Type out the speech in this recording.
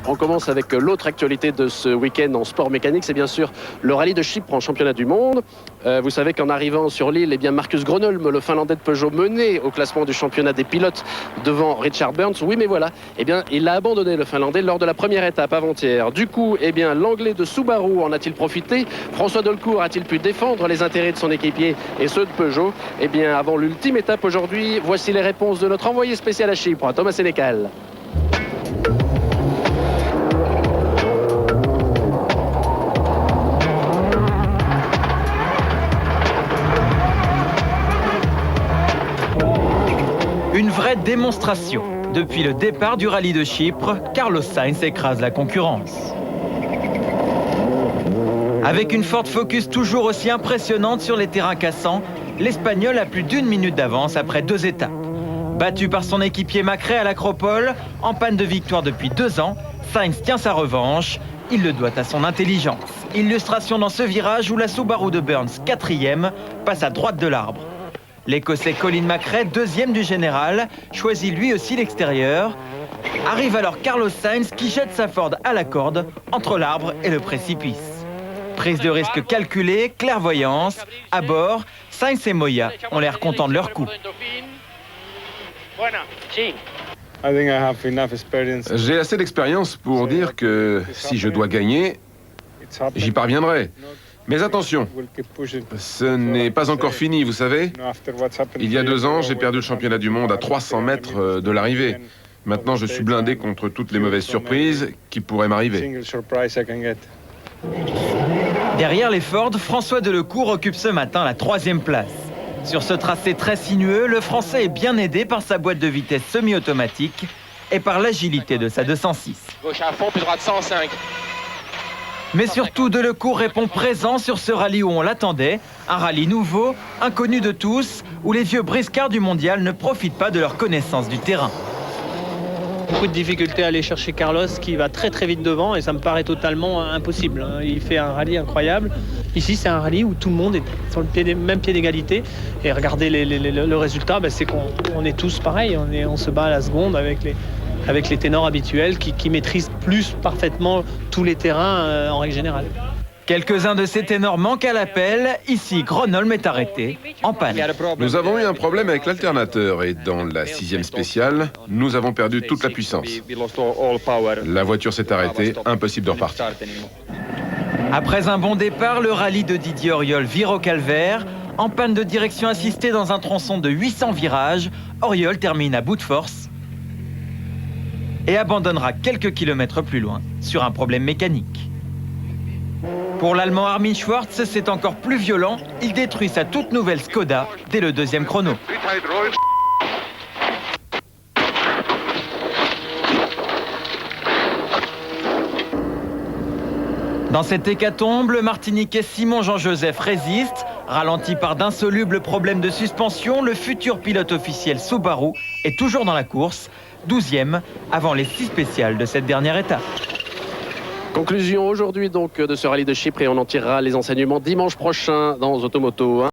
On commence avec l'autre actualité de ce week-end en sport mécanique, c'est bien sûr le rallye de Chypre en championnat du monde. Vous savez qu'en arrivant sur l'île, Marcus Gronholm, le Finlandais de Peugeot, menait au classement du championnat des pilotes devant Richard Burns. Oui, mais voilà, il a abandonné le Finlandais lors de la première étape avant-hier. Du coup, l'Anglais de Subaru en a-t-il profité? François Delcourt a-t-il pu défendre les intérêts de son équipier et ceux de Peugeot? Avant l'ultime étape aujourd'hui, voici les réponses de notre envoyé spécial à Chypre, Thomas Sénécal. Une vraie démonstration. Depuis le départ du rallye de Chypre, Carlos Sainz écrase la concurrence. Avec une Ford Focus toujours aussi impressionnante sur les terrains cassants, l'Espagnol a plus d'1 minute d'avance après 2 étapes. Battu par son équipier Macrae à l'Acropole, en panne de victoire depuis 2 ans, Sainz tient sa revanche. Il le doit à son intelligence. Illustration dans ce virage où la Subaru de Burns, 4e, passe à droite de l'arbre. L'Écossais Colin Macrae, 2e du général, choisit lui aussi l'extérieur. Arrive alors Carlos Sainz qui jette sa Ford à la corde entre l'arbre et le précipice. Prise de risque calculée, clairvoyance. À bord, Sainz et Moya ont l'air contents de leur coup. J'ai assez d'expérience pour dire que si je dois gagner, j'y parviendrai. Mais attention, ce n'est pas encore fini, vous savez. Il y a 2 ans, j'ai perdu le championnat du monde à 300 mètres de l'arrivée. Maintenant, je suis blindé contre toutes les mauvaises surprises qui pourraient m'arriver. Derrière les Ford, François Delecourt occupe ce matin la 3e place. Sur ce tracé très sinueux, le Français est bien aidé par sa boîte de vitesse semi-automatique et par l'agilité de sa 206. Gauche à fond, puis droite 105. Mais surtout, Delecourt répond présent sur ce rallye où on l'attendait. Un rallye nouveau, inconnu de tous, où les vieux briscards du mondial ne profitent pas de leur connaissance du terrain. Beaucoup de difficultés à aller chercher Carlos qui va très très vite devant et ça me paraît totalement impossible. Il fait un rallye incroyable. Ici c'est un rallye où tout le monde est sur le même pied d'égalité et regardez le résultat, c'est qu'on est tous pareils, on se bat à la seconde avec les ténors habituels qui maîtrisent plus parfaitement tous les terrains en règle générale. Quelques-uns de ces ténors manquent à l'appel. Ici, Gronholm est arrêté, en panne. Nous avons eu un problème avec l'alternateur et dans la 6e spéciale, nous avons perdu toute la puissance. La voiture s'est arrêtée, impossible de repartir. Après un bon départ, le rallye de Didier Auriol vire au calvaire. En panne de direction assistée dans un tronçon de 800 virages, Auriol termine à bout de force et abandonnera quelques kilomètres plus loin sur un problème mécanique. Pour l'Allemand Armin Schwarz, c'est encore plus violent. Il détruit sa toute nouvelle Skoda dès le 2e chrono. Dans cette hécatombe, le Martiniquais Simon Jean-Joseph résiste. Ralenti par d'insolubles problèmes de suspension, le futur pilote officiel Subaru est toujours dans la course, 12e avant les 6 spéciales de cette dernière étape. Conclusion aujourd'hui donc de ce rallye de Chypre et on en tirera les enseignements dimanche prochain dans Automoto.